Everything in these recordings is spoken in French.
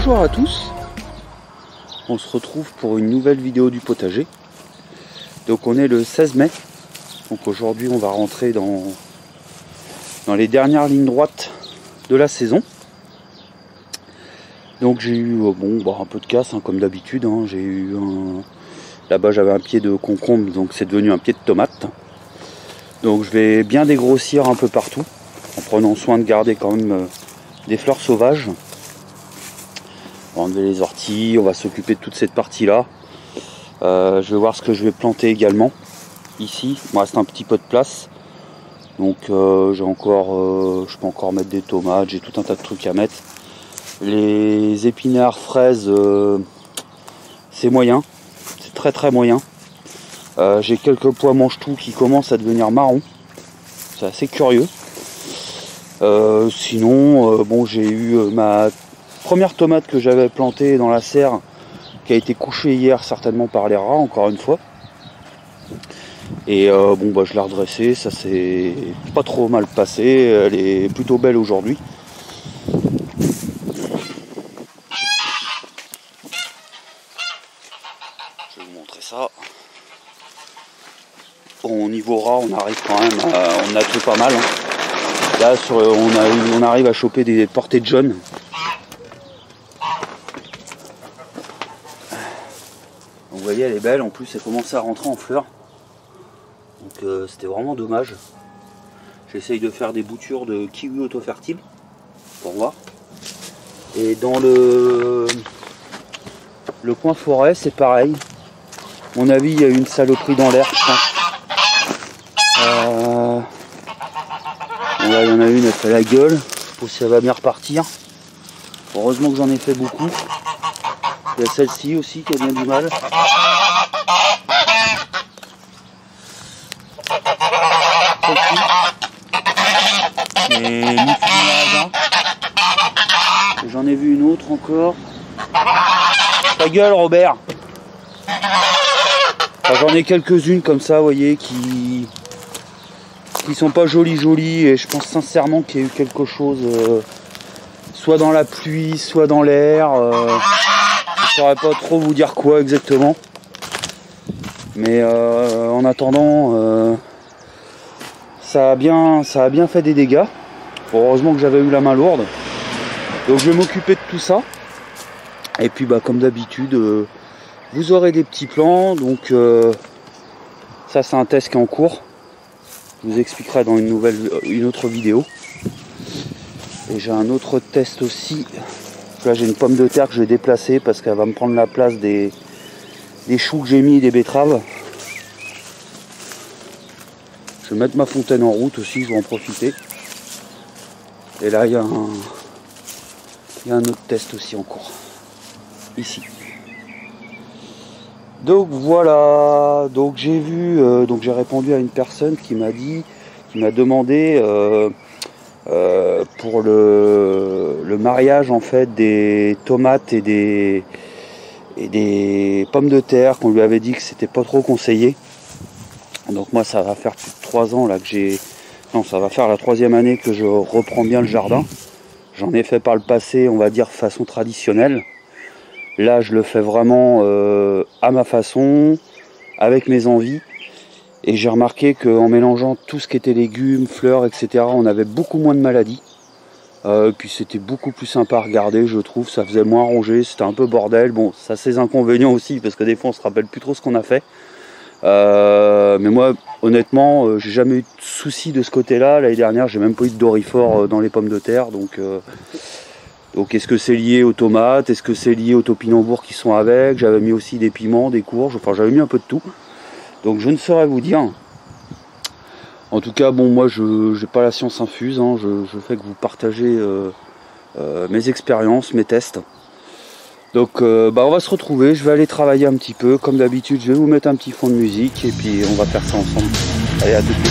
Bonjour à tous, on se retrouve pour une nouvelle vidéo du potager. Donc on est le 16 mai, donc aujourd'hui on va rentrer dans les dernières lignes droites de la saison. Donc j'ai eu un peu de casse comme d'habitude, j'ai eu là-bas j'avais un pied de concombre, donc c'est devenu un pied de tomate. Donc je vais bien dégrossir un peu partout, en prenant soin de garder quand même des fleurs sauvages. On va enlever les orties, on va s'occuper de toute cette partie là. Je vais voir ce que je vais planter également. Ici, il me reste un petit peu de place. Donc j'ai encore, je peux encore mettre des tomates, j'ai tout un tas de trucs à mettre. Les épinards, fraises, c'est moyen, c'est très très moyen. J'ai quelques pois mange-tout qui commencent à devenir marron. C'est assez curieux. Sinon, j'ai eu ma première tomate que j'avais plantée dans la serre qui a été couchée hier certainement par les rats encore une fois. Et je l'ai redressée, ça s'est pas trop mal passé, elle est plutôt belle aujourd'hui. Je vais vous montrer ça. Bon, au niveau rat, on arrive quand même, on a tout pas mal. Là, on arrive à choper des portées de jaunes. Vous voyez, elle est belle, en plus elle commence à rentrer en fleurs. Donc c'était vraiment dommage. J'essaye de faire des boutures de kiwi auto-fertile pour voir. Et dans le coin forêt, c'est pareil. À mon avis, il y a eu une saloperie dans l'air, je pense. Là, il y en a une, elle fait la gueule. Je sais pas si elle va bien repartir. Heureusement que j'en ai fait beaucoup. Il y a celle-ci aussi qui a bien du mal. Et j'en ai vu une autre encore. Ta gueule, Robert. Enfin, j'en ai quelques-unes comme ça, vous voyez, qui sont pas jolies et je pense sincèrement qu'il y a eu quelque chose soit dans la pluie, soit dans l'air. Je saurais pas trop vous dire quoi exactement. Mais en attendant, ça a bien fait des dégâts. Heureusement que j'avais eu la main lourde. Donc je vais m'occuper de tout ça. Et puis comme d'habitude, vous aurez des petits plans. Donc ça c'est un test qui est en cours. Je vous expliquerai dans une autre vidéo. Et j'ai un autre test aussi. Là j'ai une pomme de terre que je vais déplacer parce qu'elle va me prendre la place des choux que j'ai mis et des betteraves. Je vais mettre ma fontaine en route aussi, je vais en profiter. Et là il y a un autre test aussi en cours. Ici. Donc voilà, donc j'ai vu, j'ai répondu à une personne qui m'a demandé pour le mariage en fait des tomates et des pommes de terre, qu'on lui avait dit que c'était pas trop conseillé. Donc moi ça va faire plus de 3 ans là que ça va faire la 3e année que je reprends bien le jardin. J'en ai fait par le passé, on va dire façon traditionnelle. Là je le fais vraiment à ma façon, avec mes envies. Et j'ai remarqué qu'en mélangeant tout ce qui était légumes, fleurs, etc., on avait beaucoup moins de maladies. Puis c'était beaucoup plus sympa à regarder, je trouve. Ça faisait moins rongé, c'était un peu bordel. Bon, ça a ses inconvénients aussi, parce que des fois on se rappelle plus trop ce qu'on a fait. Mais moi, honnêtement, j'ai jamais eu de soucis de ce côté-là. L'année dernière, j'ai même pas eu de dorifort dans les pommes de terre. Donc est-ce que c'est lié aux tomates? Est-ce que c'est lié aux topinambours qui sont avec? J'avais mis aussi des piments, des courges, enfin j'avais mis un peu de tout. Donc je ne saurais vous dire. En tout cas, moi je n'ai pas la science infuse, je fais que vous partagez mes expériences, mes tests. Donc on va se retrouver, je vais aller travailler un petit peu. Comme d'habitude, je vais vous mettre un petit fond de musique et puis on va faire ça ensemble. Allez, à tout de suite.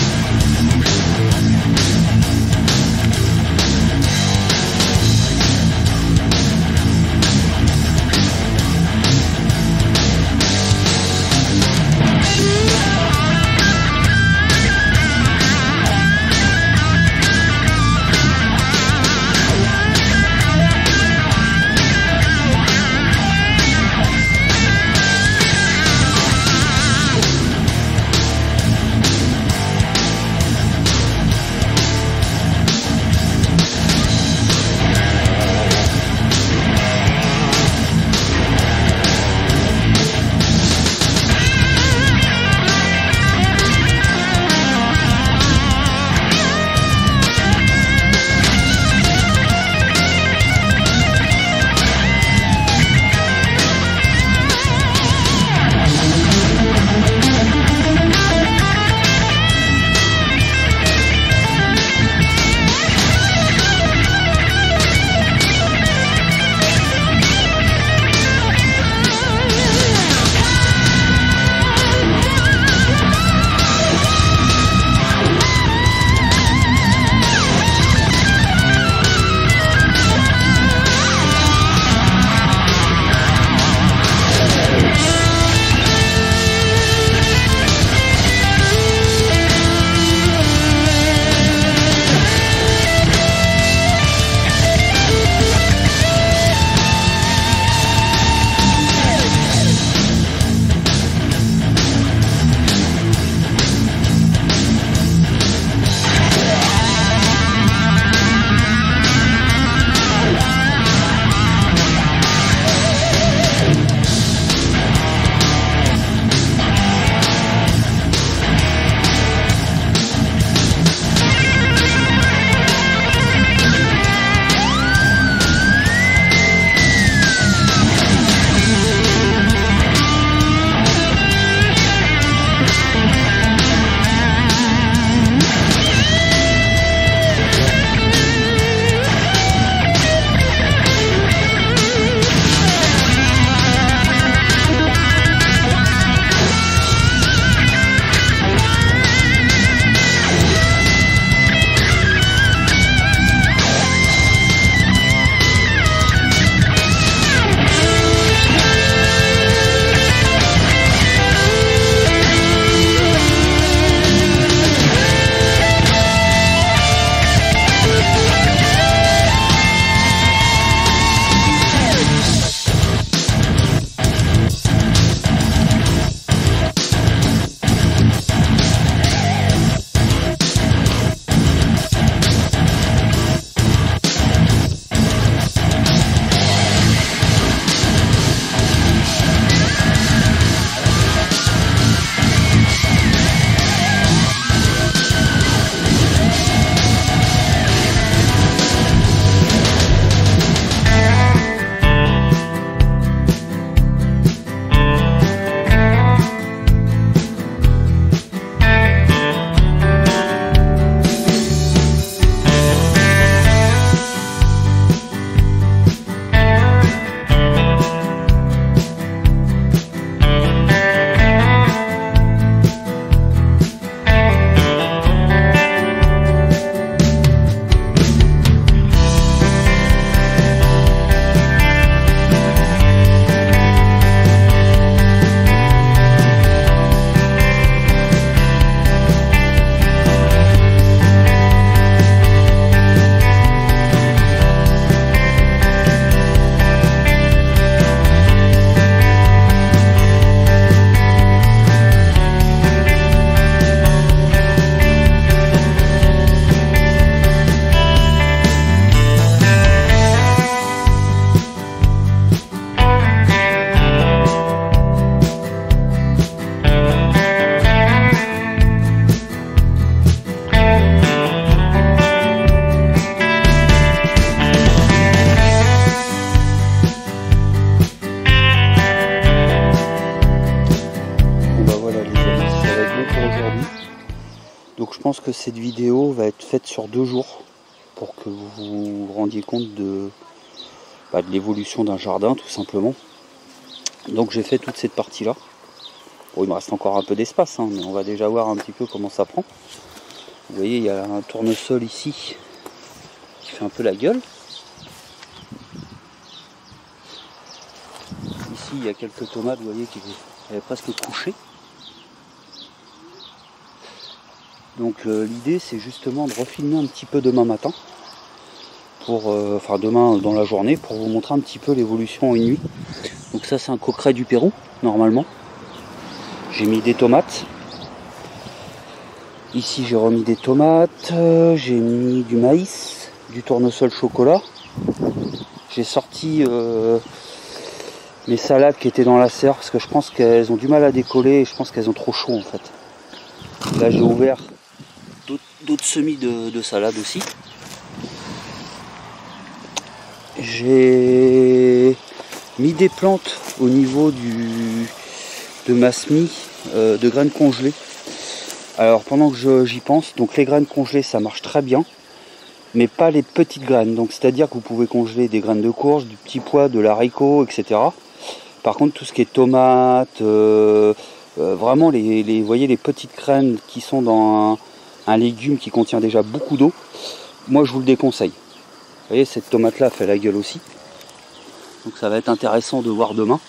pense que cette vidéo va être faite sur 2 jours pour que vous vous rendiez compte de l'évolution d'un jardin tout simplement. Donc j'ai fait toute cette partie là. Bon, il me reste encore un peu d'espace, hein, mais on va déjà voir un petit peu comment ça prend. Vous voyez, il y a un tournesol ici qui fait un peu la gueule. Ici il y a quelques tomates, vous voyez, qui avaient presque couché. Donc l'idée c'est justement de refilmer un petit peu demain matin, enfin demain dans la journée, pour vous montrer un petit peu l'évolution en une nuit. Donc ça c'est un coqueret du Pérou, normalement. J'ai mis des tomates. Ici j'ai remis des tomates, j'ai mis du maïs, du tournesol chocolat. J'ai sorti mes salades qui étaient dans la serre parce que je pense qu'elles ont du mal à décoller et je pense qu'elles ont trop chaud en fait. Là j'ai ouvert d'autres semis de salade aussi. J'ai mis des plantes au niveau de ma semis de graines congelées. Alors pendant que j'y pense, donc les graines congelées ça marche très bien, mais pas les petites graines. Donc c'est-à-dire que vous pouvez congeler des graines de courge, du petit pois, de l'haricot, etc. Par contre tout ce qui est tomates, vraiment vous voyez les petites graines qui sont dans un légume qui contient déjà beaucoup d'eau, moi je vous le déconseille. Vous voyez cette tomate là fait la gueule aussi. Donc ça va être intéressant de voir demain.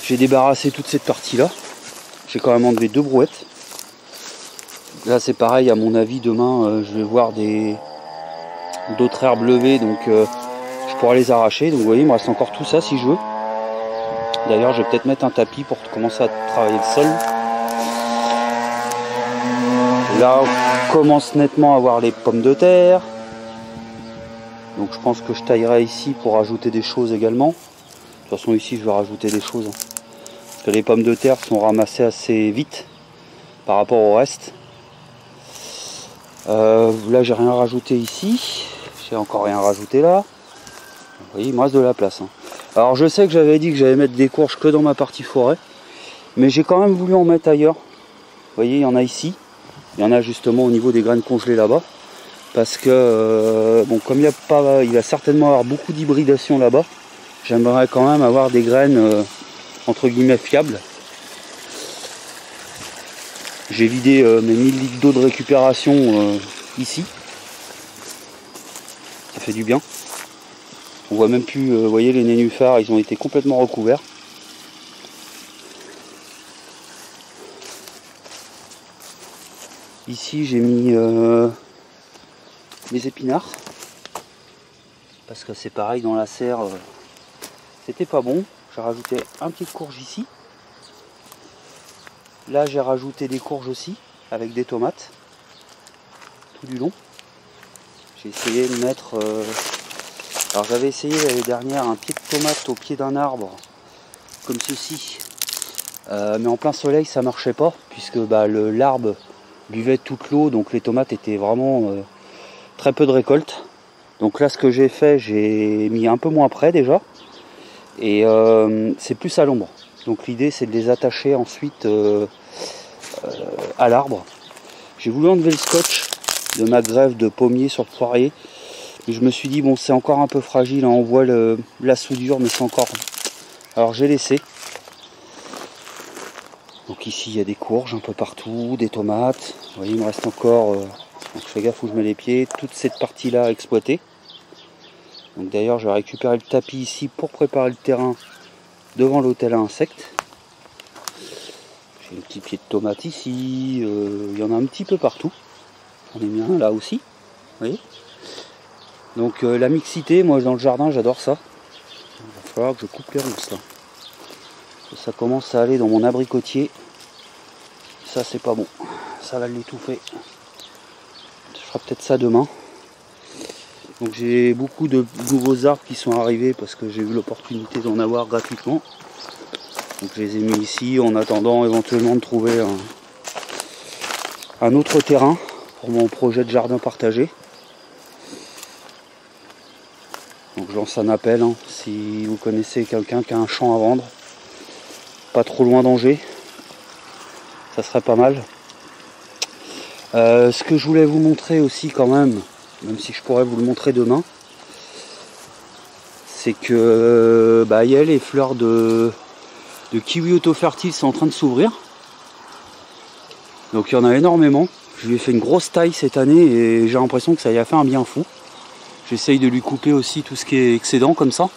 J'ai débarrassé toute cette partie là. J'ai quand même enlevé 2 brouettes. Là c'est pareil, à mon avis demain je vais voir d'autres herbes levées, donc je pourrai les arracher. Donc vous voyez il me reste encore tout ça si je veux. D'ailleurs je vais peut-être mettre un tapis pour commencer à travailler le sol. Là on commence nettement à voir les pommes de terre. Donc je pense que je taillerai ici pour rajouter des choses également. De toute façon ici je vais rajouter des choses. Parce que les pommes de terre sont ramassées assez vite par rapport au reste. Là j'ai rien rajouté ici. J'ai encore rien rajouté là. Vous voyez il me reste de la place. Alors je sais que j'avais dit que j'allais mettre des courges que dans ma partie forêt. Mais j'ai quand même voulu en mettre ailleurs. Vous voyez il y en a ici. Il y en a justement au niveau des graines congelées là-bas. Parce que bon, comme il va certainement avoir beaucoup d'hybridation là-bas, j'aimerais quand même avoir des graines entre guillemets fiables. J'ai vidé mes 1000 litres d'eau de récupération ici. Ça fait du bien. On voit même plus, vous voyez les nénuphars, ils ont été complètement recouverts. Ici j'ai mis mes épinards. Parce que c'est pareil dans la serre, c'était pas bon. J'ai rajouté un petit courge ici. Là j'ai rajouté des courges aussi, avec des tomates. Tout du long. J'ai essayé de mettre... Alors j'avais essayé l'année dernière un pied de tomate au pied d'un arbre, comme ceci. Mais en plein soleil ça marchait pas, puisque l'arbre buvait toute l'eau, donc les tomates étaient vraiment très peu de récolte. Donc là ce que j'ai fait, j'ai mis un peu moins près déjà. Et c'est plus à l'ombre. Donc l'idée c'est de les attacher ensuite à l'arbre. J'ai voulu enlever le scotch de ma grève de pommier sur le poirier. Mais je me suis dit bon c'est encore un peu fragile, hein, on voit la soudure mais c'est encore... Alors j'ai laissé. Donc ici il y a des courges un peu partout, des tomates. Vous voyez il me reste encore, donc je fais gaffe où je mets les pieds, toute cette partie là à exploiter. Donc d'ailleurs je vais récupérer le tapis ici pour préparer le terrain devant l'hôtel à insectes. J'ai un petit pied de tomate ici, il y en a un petit peu partout. J'en ai mis un là aussi, vous voyez. Donc la mixité, moi dans le jardin j'adore ça. Il va falloir que je coupe les rousses là. Ça commence à aller dans mon abricotier. Ça c'est pas bon, ça va l'étouffer. Je ferai peut-être ça demain. Donc j'ai beaucoup de nouveaux arbres qui sont arrivés parce que j'ai eu l'opportunité d'en avoir gratuitement. Donc je les ai mis ici en attendant éventuellement de trouver un autre terrain pour mon projet de jardin partagé. Donc je lance un appel, hein, si vous connaissez quelqu'un qui a un champ à vendre, pas trop loin d'Angers, ça serait pas mal. Ce que je voulais vous montrer aussi quand même si je pourrais vous le montrer demain, c'est que y a les fleurs de kiwi auto-fertile sont en train de s'ouvrir. Donc il y en a énormément. Je lui ai fait une grosse taille cette année et j'ai l'impression que ça y a fait un bien fou. J'essaye de lui couper aussi tout ce qui est excédent comme ça.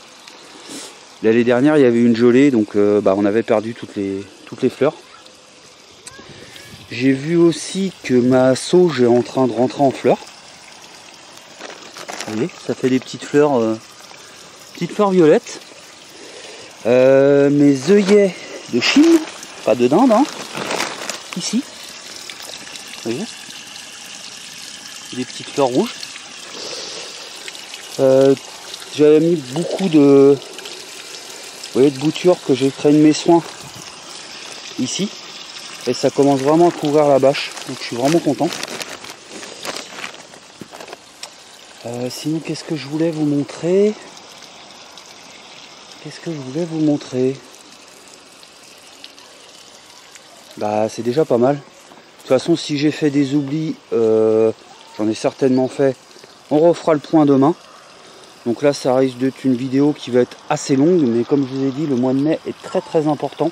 L'année dernière il y avait une gelée, donc on avait perdu toutes les fleurs. J'ai vu aussi que ma sauge est en train de rentrer en fleurs. Vous voyez, ça fait des petites fleurs violettes. Mes œillets de Chine, pas de dinde, hein, ici. Vous voyez, des petites fleurs rouges. J'avais mis beaucoup de boutures que j'ai créé de mes soins ici. Et ça commence vraiment à couvrir la bâche, donc je suis vraiment content. Sinon, qu'est-ce que je voulais vous montrer? C'est déjà pas mal. De toute façon, si j'ai fait des oublis, j'en ai certainement fait. On refera le point demain. Donc là, ça risque d'être une vidéo qui va être assez longue, mais comme je vous ai dit, le mois de mai est très très important.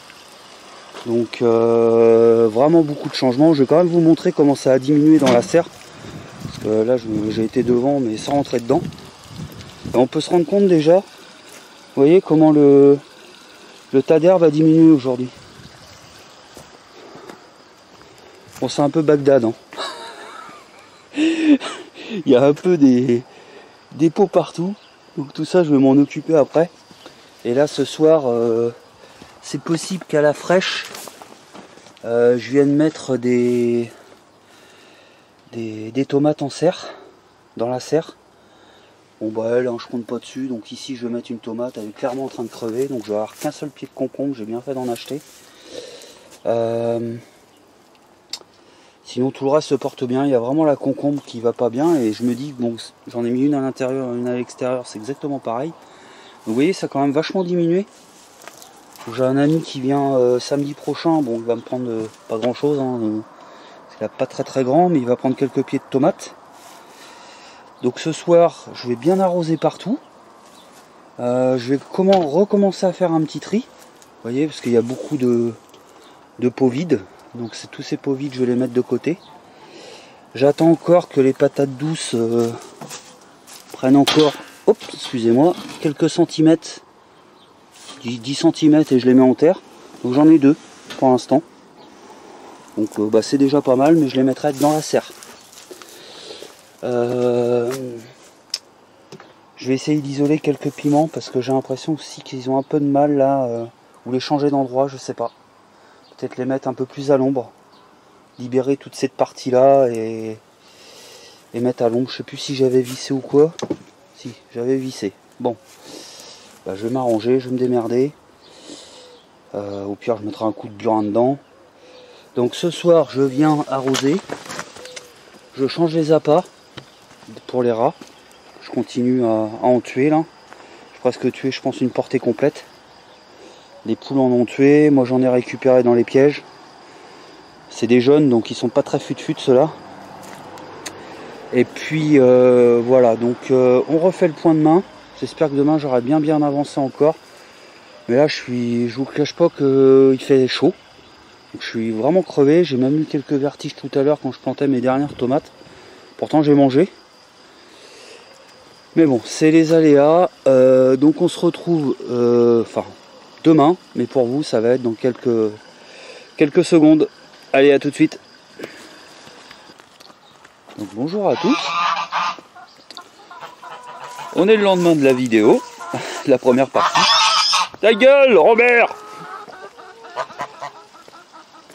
Donc vraiment beaucoup de changements. Je vais quand même vous montrer comment ça a diminué dans la serre. Parce que là j'ai été devant mais sans rentrer dedans. Et on peut se rendre compte déjà, vous voyez comment le tas d'air va diminuer aujourd'hui. Bon, c'est un peu Bagdad, hein. Il y a un peu des pots partout. Donc tout ça je vais m'en occuper après. Et là ce soir c'est possible qu'à la fraîche, je vienne mettre des tomates en serre, dans la serre. Bon là je compte pas dessus, donc ici je vais mettre une tomate, elle est clairement en train de crever, donc je vais avoir qu'un seul pied de concombre, j'ai bien fait d'en acheter. Sinon tout le reste se porte bien, il y a vraiment la concombre qui va pas bien, et je me dis, bon, j'en ai mis une à l'intérieur, une à l'extérieur, c'est exactement pareil. Donc vous voyez, ça a quand même vachement diminué. J'ai un ami qui vient samedi prochain, bon il va me prendre pas grand chose, hein, parce qu'il n'est pas très très grand, mais il va prendre quelques pieds de tomates. Donc ce soir je vais bien arroser partout. Je vais recommencer à faire un petit tri, vous voyez, parce qu'il y a beaucoup de pots vides, donc tous ces pots vides je vais les mettre de côté. J'attends encore que les patates douces prennent encore, excusez-moi, quelques centimètres. 10 cm et je les mets en terre. Donc j'en ai 2 pour l'instant. Donc c'est déjà pas mal, mais je les mettrai dans la serre. Je vais essayer d'isoler quelques piments parce que j'ai l'impression aussi qu'ils ont un peu de mal là, ou les changer d'endroit, je sais pas. Peut-être les mettre un peu plus à l'ombre. Libérer toute cette partie là et mettre à l'ombre. Je sais plus si j'avais vissé ou quoi. Si, j'avais vissé. Bon. Je vais m'arranger, je vais me démerder. Au pire, je mettrai un coup de burin dedans. Donc ce soir, je viens arroser. Je change les appâts pour les rats. Je continue à en tuer là. J'ai presque tué, je pense, une portée complète. Les poules en ont tué. Moi, j'en ai récupéré dans les pièges. C'est des jeunes, donc ils sont pas très fut-fut ceux-là. Et puis voilà, donc on refait le point demain. J'espère que demain j'aurai bien avancé encore. Mais là je vous cache pas qu'il fait chaud. Donc, je suis vraiment crevé. J'ai même eu quelques vertiges tout à l'heure quand je plantais mes dernières tomates. Pourtant j'ai mangé. Mais bon, c'est les aléas. Donc on se retrouve demain. Mais pour vous ça va être dans quelques secondes. Allez, à tout de suite. Donc bonjour à tous. On est le lendemain de la vidéo, la première partie. Ta gueule, Robert!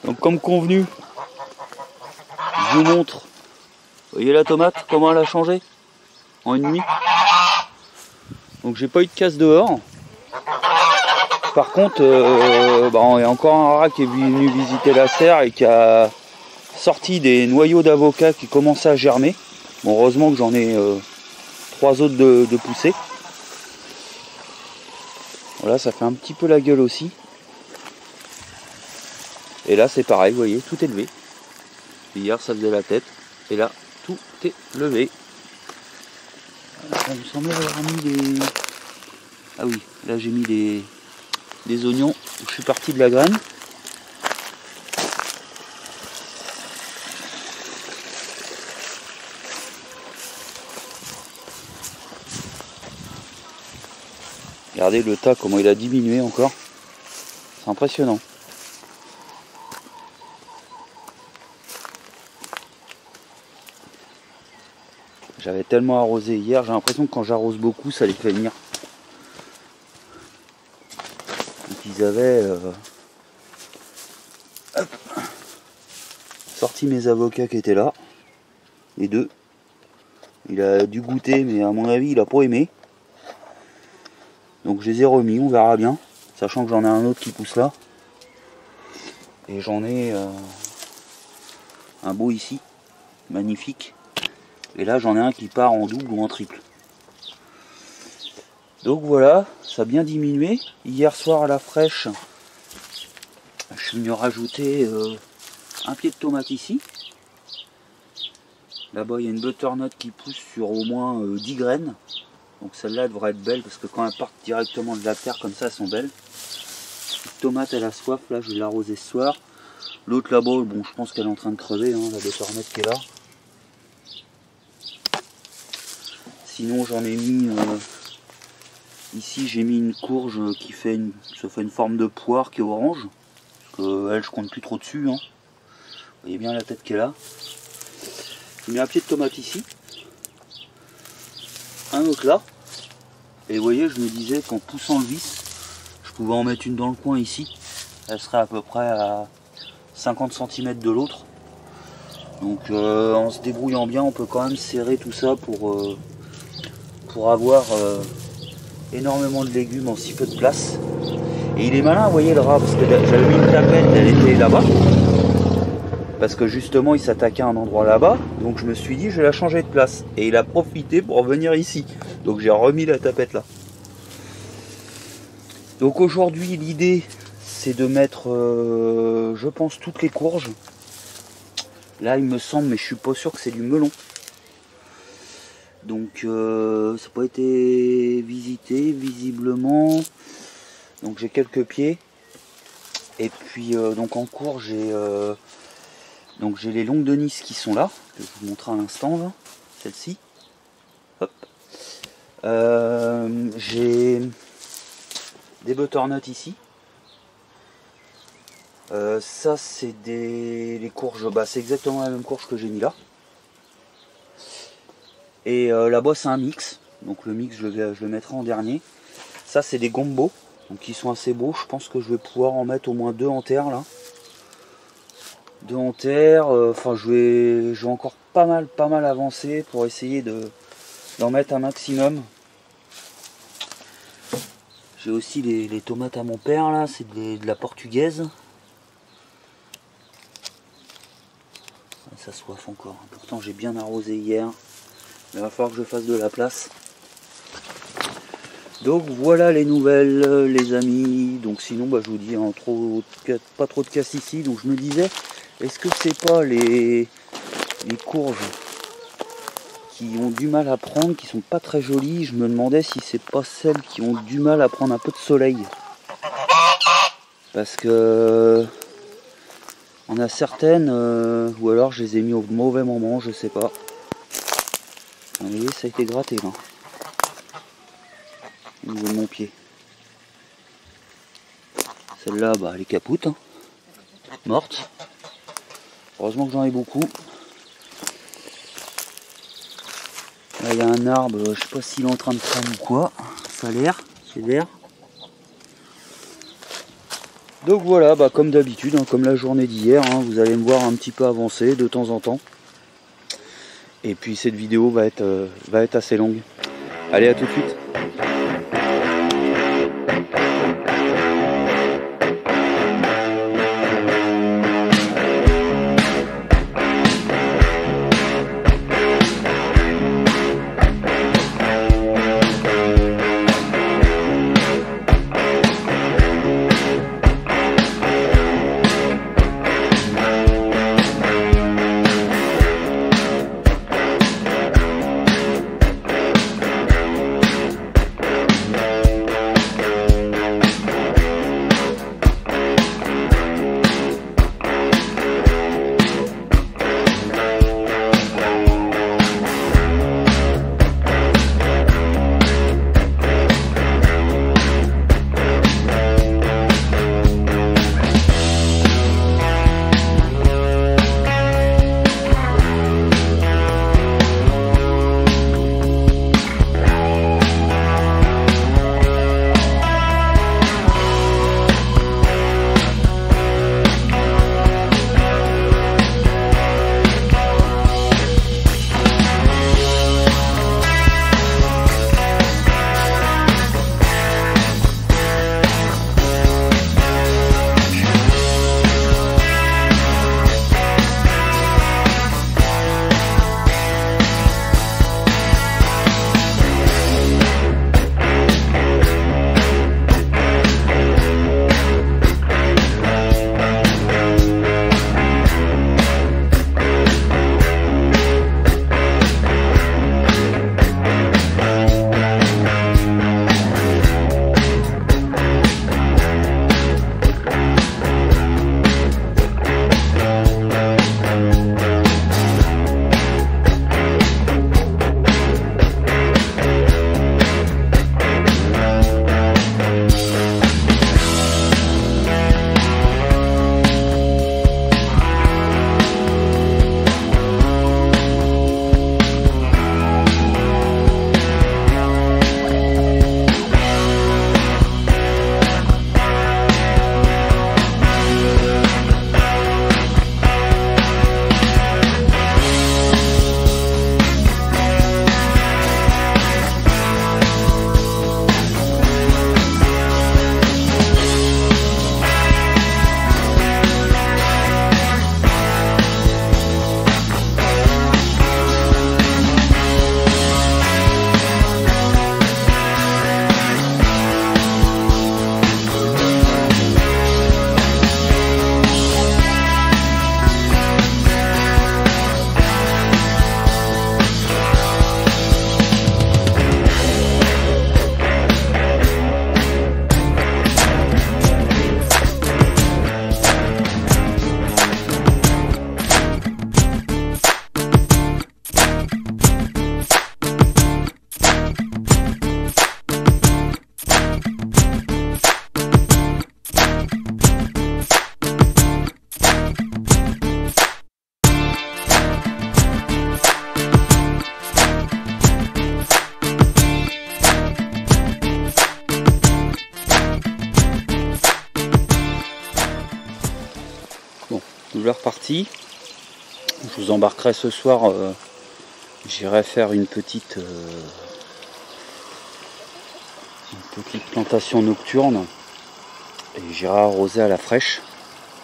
Donc comme convenu, je vous montre. Vous voyez la tomate, comment elle a changé en une nuit. Donc j'ai pas eu de casse dehors. Par contre, il y a encore un rat qui est venu visiter la serre et qui a sorti des noyaux d'avocat qui commençaient à germer. Bon, heureusement que j'en ai 3 autres de poussées. Voilà, ça fait un petit peu la gueule aussi. Et là c'est pareil, vous voyez, tout est levé. Hier ça faisait la tête. Et là, tout est levé. Il me semblait avoir mis des... Ah oui, là j'ai mis des oignons. Je suis parti de la graine. Regardez le tas, comment il a diminué encore. C'est impressionnant. J'avais tellement arrosé hier, j'ai l'impression que quand j'arrose beaucoup, ça les fait venir. Donc ils avaient sorti mes avocats qui étaient là, les deux. Il a dû goûter, mais à mon avis, il a pas aimé. Donc je les ai remis, on verra bien. Sachant que j'en ai un autre qui pousse là. Et j'en ai un beau ici, magnifique. Et là j'en ai un qui part en double ou en triple. Donc voilà, ça a bien diminué. Hier soir à la fraîche, je suis venu rajouter un pied de tomate ici. Là-bas il y a une butternut qui pousse sur au moins 10 graines. Donc celle-là devrait être belle parce que quand elles partent directement de la terre comme ça, elles sont belles. Cette tomate elle a soif, là je vais l'arroser ce soir. L'autre là-bas, bon je pense qu'elle est en train de crever, hein, la butternut qui est là. Sinon j'en ai mis ici, j'ai mis une courge qui fait ça fait une forme de poire qui est orange. Parce que elle je compte plus trop dessus. Hein. Vous voyez bien la tête qu'elle a. J'ai mis un pied de tomate ici. Un autre là. Et vous voyez, je me disais qu'en poussant le vis, je pouvais en mettre une dans le coin ici. Elle serait à peu près à 50 cm de l'autre. Donc en se débrouillant bien, on peut quand même serrer tout ça pour avoir énormément de légumes en si peu de place. Et il est malin, vous voyez le rat, parce que j'avais mis une tapette, elle était là-bas. Parce que justement il s'attaquait à un endroit là-bas. Donc je me suis dit je vais la changer de place. Et il a profité pour venir ici. Donc j'ai remis la tapette là. Donc aujourd'hui l'idée c'est de mettre je pense toutes les courges. Là il me semble, mais je suis pas sûr que c'est du melon. Donc ça n'a pas été visité visiblement. Donc j'ai quelques pieds. Et puis donc en cours j'ai les longues de Nice qui sont là, que je vous montre à l'instant, celle-ci. Hop. J'ai des butternuts ici. Ça c'est les courges, c'est exactement la même courge que j'ai mis là. Et là-bas c'est un mix, donc le mix je le mettrai en dernier. Ça c'est des gombos, donc ils sont assez beaux, je pense que je vais pouvoir en mettre au moins 2 en terre là. 2 en terre, enfin je vais encore pas mal avancer pour essayer d'en mettre un maximum. J'ai aussi les tomates à mon père là, c'est de la portugaise. Ça soif encore, pourtant j'ai bien arrosé hier. Il va falloir que je fasse de la place. Donc voilà les nouvelles les amis. Donc sinon je vous dis hein, pas trop de casse ici. Donc je me disais, est-ce que c'est pas les courges qui ont du mal à prendre, qui sont pas très jolies? Je me demandais si c'est pas celles qui ont du mal à prendre un peu de soleil. Parce que on a certaines, ou alors je les ai mis au mauvais moment, je sais pas. Vous voyez, ça a été gratté là. Au niveau de mon pied. Celle-là, elle est capoute. Hein. Morte. Heureusement que j'en ai beaucoup. Là, il y a un arbre, je sais pas s'il est en train de prendre ou quoi. Ça a l'air, c'est vert. Donc voilà, comme d'habitude, hein, comme la journée d'hier, hein, vous allez me voir un petit peu avancer de temps en temps. Et puis cette vidéo va être assez longue. Allez, à tout de suite. nouvelle partie. Je vous embarquerai ce soir. J'irai faire une petite plantation nocturne. Et j'irai arroser à la fraîche.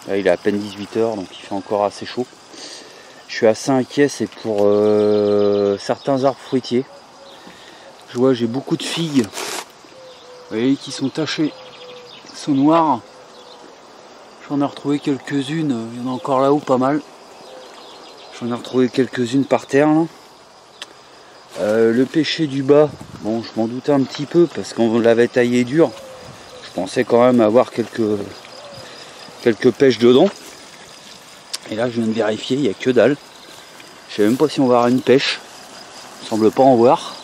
Là, il est à peine 18 h, donc il fait encore assez chaud. Je suis assez inquiet, c'est pour certains arbres fruitiers. Je vois, j'ai beaucoup de figues. Vous voyez, qui sont tachées, qui sont noires. J'en ai retrouvé quelques-unes, il y en a encore là-haut pas mal. J'en ai retrouvé quelques-unes par terre là. Le pêcher du bas, bon, je m'en doutais un petit peu parce qu'on l'avait taillé dur. Je pensais quand même avoir quelques pêches dedans. Et là je viens de vérifier, il n'y a que dalle. Je sais même pas si on va avoir une pêche. Il semble pas en voir.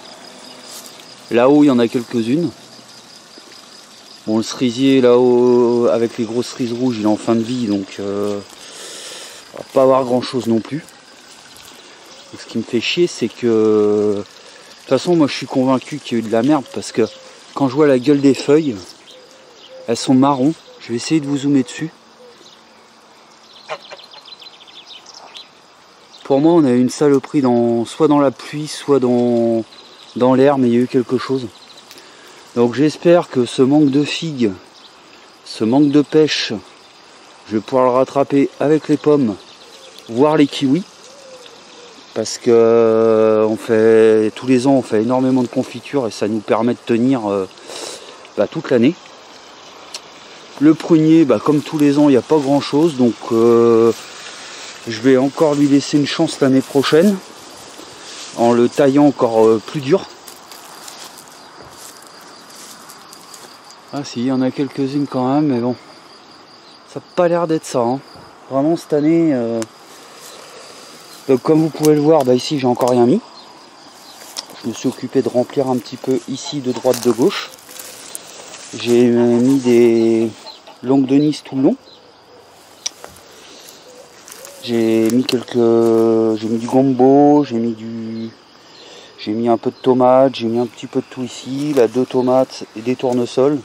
Là-haut il y en a quelques-unes. Bon, le cerisier là-haut avec les grosses cerises rouges il est en fin de vie, donc on va pas avoir grand chose non plus. Donc, ce qui me fait chier, c'est que de toute façon moi je suis convaincu qu'il y a eu de la merde, parce que quand je vois la gueule des feuilles, elles sont marron. Je vais essayer de vous zoomer dessus. Pour moi on a eu une saloperie soit dans la pluie, soit dans l'air, mais il y a eu quelque chose. Donc j'espère que ce manque de figues, ce manque de pêche, je vais pouvoir le rattraper avec les pommes, voire les kiwis. Parce que tous les ans on fait énormément de confitures et ça nous permet de tenir toute l'année. Le prunier, comme tous les ans, il n'y a pas grand chose, donc je vais encore lui laisser une chance l'année prochaine en le taillant encore plus dur. Ah si, il y en a quelques-unes quand même, mais bon, ça n'a pas l'air d'être ça, hein. Vraiment cette année, donc comme vous pouvez le voir, ici j'ai encore rien mis. Je me suis occupé de remplir un petit peu ici de droite de gauche. J'ai mis des longues de Nice tout le long. J'ai mis du gombo, j'ai mis un peu de tomates, j'ai mis un petit peu de tout ici, là 2 tomates et des tournesols.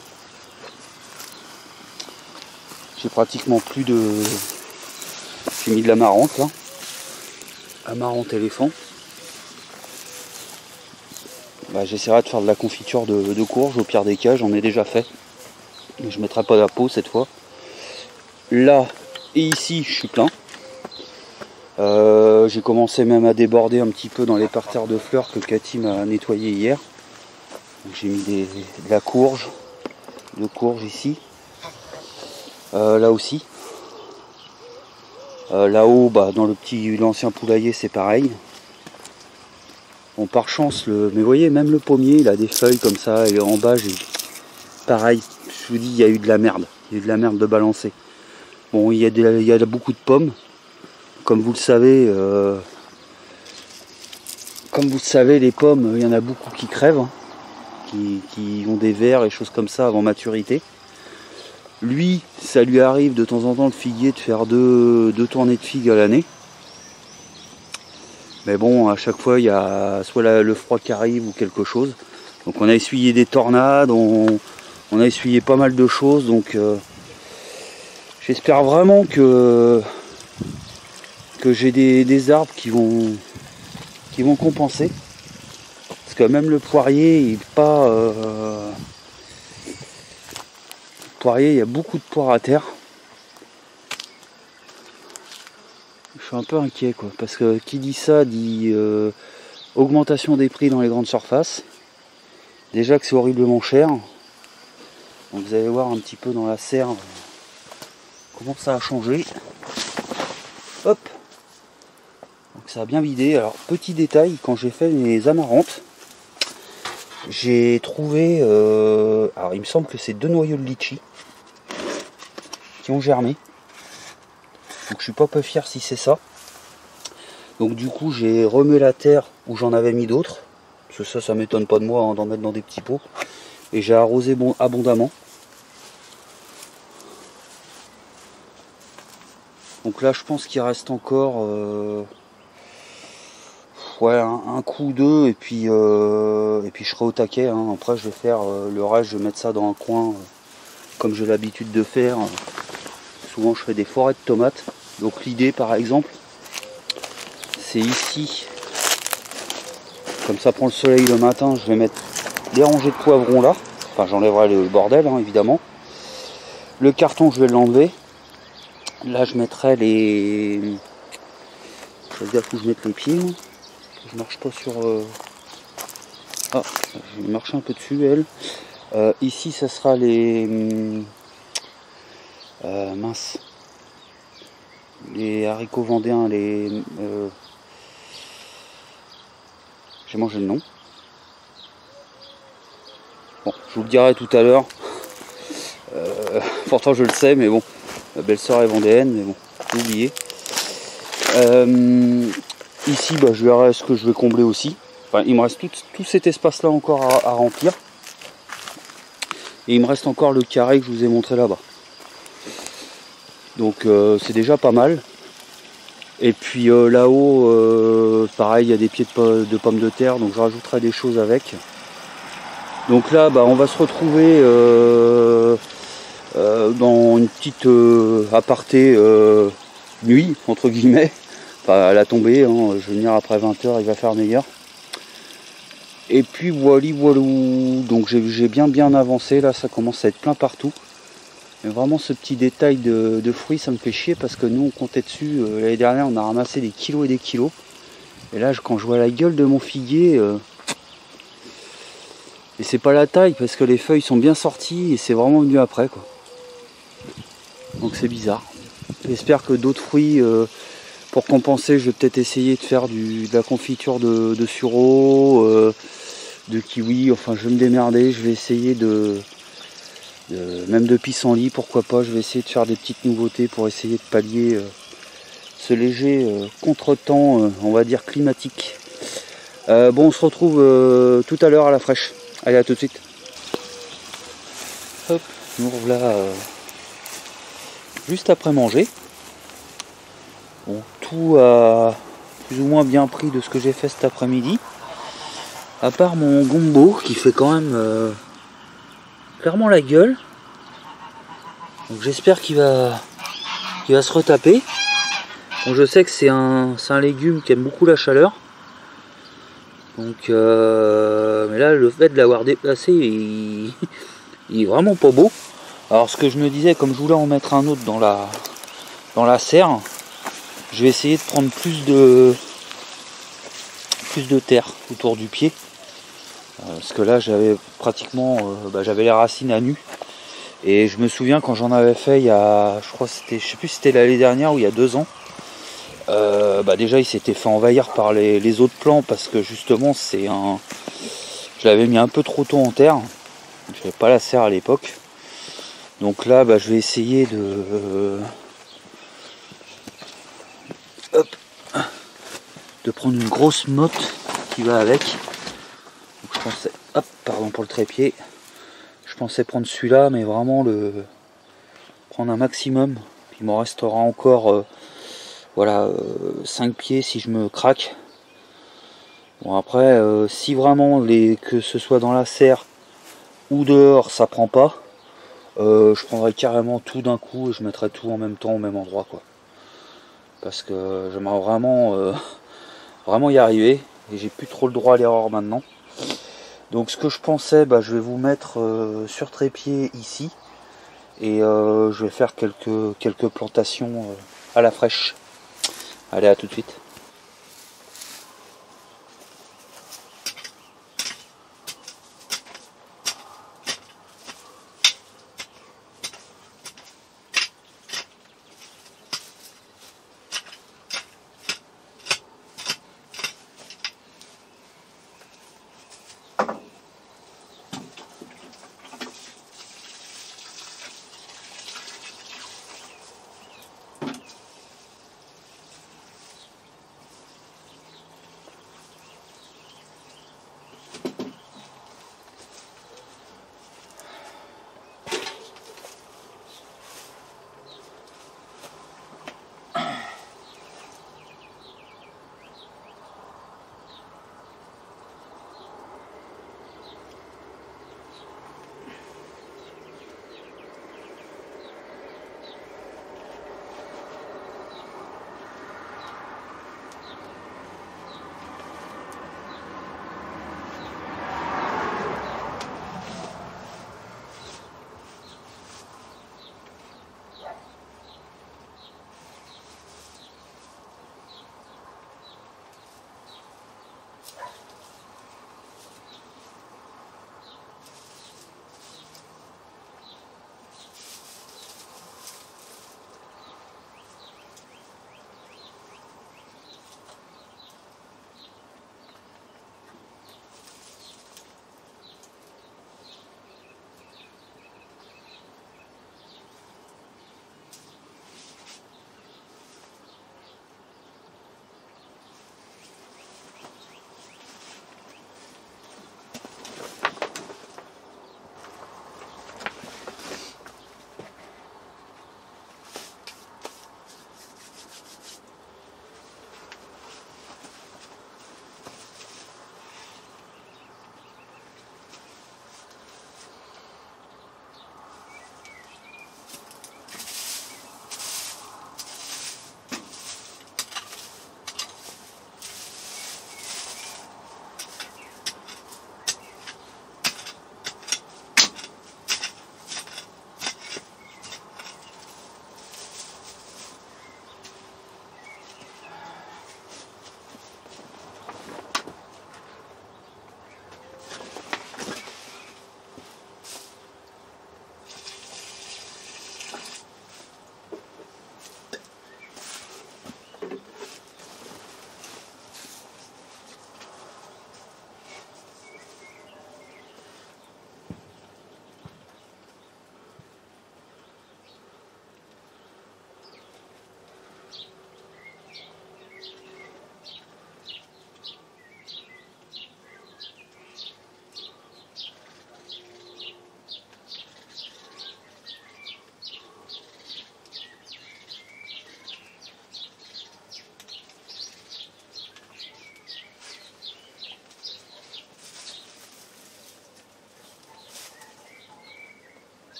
J'ai pratiquement plus de... J'ai mis de l'amarante là. Amarante éléphant. J'essaierai de faire de la confiture de courge, au pire des cas, j'en ai déjà fait. Mais je ne mettrai pas la peau cette fois. Là et ici, je suis plein. J'ai commencé même à déborder un petit peu dans les parterres de fleurs que Cathy m'a nettoyé hier. J'ai mis de la courge, ici. Là aussi. Là-haut, dans l'ancien poulailler, c'est pareil. Bon, par chance, mais vous voyez, même le pommier, il a des feuilles comme ça, et en bas, pareil, je vous dis, il y a eu de la merde. Il y a eu de la merde de balancer. Bon, il y a beaucoup de pommes. Comme vous le savez, les pommes, il y en a beaucoup qui crèvent, hein, qui ont des vers et choses comme ça avant maturité. Lui, ça lui arrive de temps en temps, le figuier, de faire deux tournées de figues à l'année. Mais bon, à chaque fois, il y a soit le froid qui arrive ou quelque chose. Donc on a essuyé des tornades, on a essuyé pas mal de choses. Donc j'espère vraiment que j'ai des arbres qui vont compenser. Parce que même le poirier, il est pas... poirier, il y a beaucoup de poires à terre. Je suis un peu inquiet, quoi, parce que qui dit ça dit augmentation des prix dans les grandes surfaces. Déjà que c'est horriblement cher. Donc vous allez voir un petit peu dans la serre comment ça a changé. Hop. Donc ça a bien vidé. Alors petit détail, quand j'ai fait les amarantes, j'ai trouvé, alors il me semble que c'est 2 noyaux de litchi qui ont germé. Donc je suis pas peu fier si c'est ça. Donc du coup j'ai remué la terre où j'en avais mis d'autres. Parce que ça m'étonne pas de moi, hein, d'en mettre dans des petits pots. Et j'ai arrosé abondamment. Donc là je pense qu'il reste encore un coup ou deux, et puis je serai au taquet, hein. Après je vais faire le reste, je vais mettre ça dans un coin comme j'ai l'habitude de faire. Souvent je fais des forêts de tomates. Donc l'idée par exemple, c'est ici, comme ça prend le soleil le matin, je vais mettre des rangées de poivrons là. Enfin j'enlèverai le bordel hein, évidemment. Le carton je vais l'enlever. Là je mettrai les... Je vais dire où je mette les pieds. Moi. Je marche pas sur... Ah, j'ai marché un peu dessus elle. Ici ça sera les... mince. Les haricots vendéens, les... J'ai mangé le nom. Bon, je vous le dirai tout à l'heure. Pourtant je le sais, mais bon. Ma belle-sœur est vendéenne, mais bon, j'ai oublié. Ici, bah, je verrai ce que je vais combler aussi. Enfin, il me reste tout cet espace-là encore à remplir. Et il me reste encore le carré que je vous ai montré là-bas. Donc c'est déjà pas mal. Et puis là-haut, pareil, il y a des pieds de pommes de terre, donc je rajouterai des choses avec. Donc là, bah, on va se retrouver dans une petite aparté nuit, entre guillemets. Enfin, à la tombée, hein, je vais venir après 20h, il va faire meilleur. Et puis voilà, donc j'ai bien avancé, là ça commence à être plein partout. Mais vraiment ce petit détail de fruits, ça me fait chier parce que nous on comptait dessus, l'année dernière on a ramassé des kilos et des kilos. Et là quand je vois la gueule de mon figuier, et c'est pas la taille parce que les feuilles sont bien sorties et c'est vraiment venu après quoi. Donc c'est bizarre. J'espère que d'autres fruits, pour compenser, je vais peut-être essayer de faire de la confiture de sureau, de kiwi, enfin je vais me démerder, je vais essayer même de pissenlit, pourquoi pas, je vais essayer de faire des petites nouveautés pour essayer de pallier ce léger contretemps, on va dire climatique. Bon, on se retrouve tout à l'heure à la fraîche. Allez, à tout de suite. Hop, nous revoilà juste après manger. Bon, tout a plus ou moins bien pris de ce que j'ai fait cet après-midi. À part mon gombo qui fait quand même clairement la gueule. Donc j'espère qu'il va se retaper. Bon, je sais que c'est un légume qui aime beaucoup la chaleur. Donc mais là le fait de l'avoir déplacé il est vraiment pas beau. Alors ce que je me disais, comme je voulais en mettre un autre dans la serre, je vais essayer de prendre plus de terre autour du pied. Parce que là j'avais pratiquement j'avais les racines à nu. Et je me souviens quand j'en avais fait il y a, je crois c'était, je sais plus si c'était l'année dernière ou il y a 2 ans. Déjà il s'était fait envahir par les autres plants parce que justement je l'avais mis un peu trop tôt en terre. Je n'avais pas la serre à l'époque. Donc là je vais essayer de prendre une grosse motte qui va avec. Donc je pensais, pardon pour le trépied. Je pensais prendre celui-là, mais vraiment prendre un maximum. Puis il m'en restera encore 5 pieds si je me craque. Bon après, si vraiment que ce soit dans la serre ou dehors, ça prend pas, je prendrai carrément tout d'un coup et je mettrai tout en même temps au même endroit quoi. Parce que j'aimerais vraiment y arriver et j'ai plus trop le droit à l'erreur maintenant. Donc ce que je pensais, je vais vous mettre sur trépied ici et je vais faire quelques plantations à la fraîche. Allez, à tout de suite.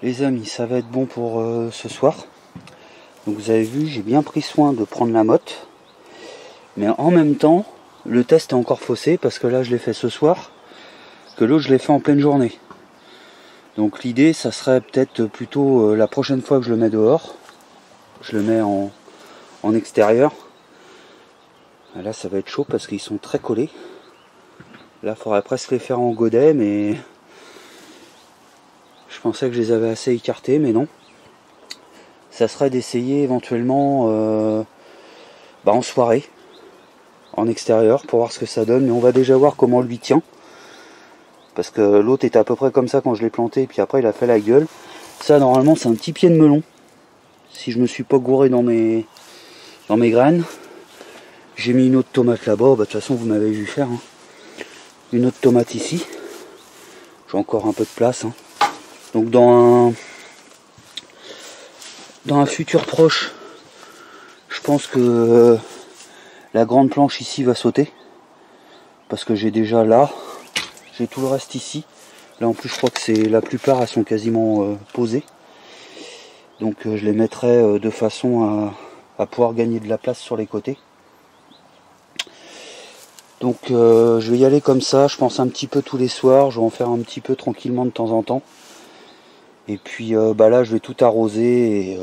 Les amis, ça va être bon pour ce soir. Donc vous avez vu, j'ai bien pris soin de prendre la motte. Mais en même temps, le test est encore faussé parce que là je l'ai fait ce soir, que l'autre je l'ai fait en pleine journée. Donc l'idée, ça serait peut-être plutôt la prochaine fois que je le mets dehors, je le mets en extérieur. Là ça va être chaud parce qu'ils sont très collés. Là il faudrait presque les faire en godet, mais je pensais que je les avais assez écartés, mais non. Ça serait d'essayer éventuellement en soirée, en extérieur, pour voir ce que ça donne. Mais on va déjà voir comment lui tient. Parce que l'autre était à peu près comme ça quand je l'ai planté, et puis après il a fait la gueule. Ça normalement c'est un petit pied de melon. Si je me suis pas gouré dans mes graines. J'ai mis une autre tomate là-bas, de toute façon vous m'avez vu faire. Hein. Une autre tomate ici. J'ai encore un peu de place. Hein. Donc dans un futur proche, je pense que la grande planche ici va sauter. Parce que j'ai déjà là, j'ai tout le reste ici. Là en plus je crois que c'est la plupart elles sont quasiment posées. Donc je les mettrai de façon à pouvoir gagner de la place sur les côtés. Donc je vais y aller comme ça, je pense un petit peu tous les soirs, je vais en faire un petit peu tranquillement de temps en temps. Et puis là je vais tout arroser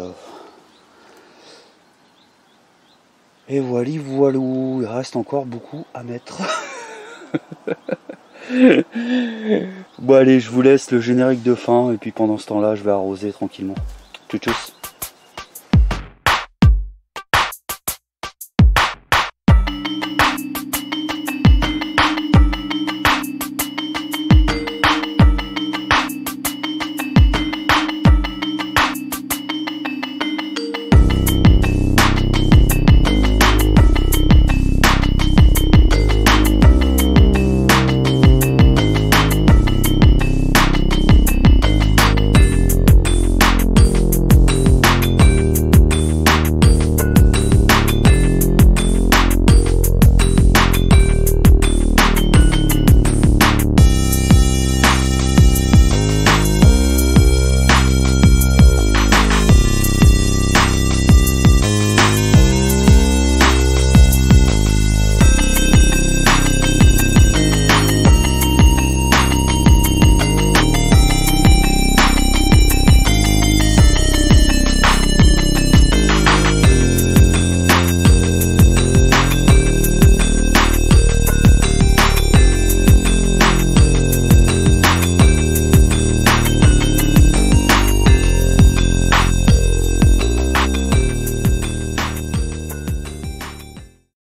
et voilà, il reste encore beaucoup à mettre. Bon allez, je vous laisse le générique de fin et puis pendant ce temps là je vais arroser tranquillement. Tchuss tchuss.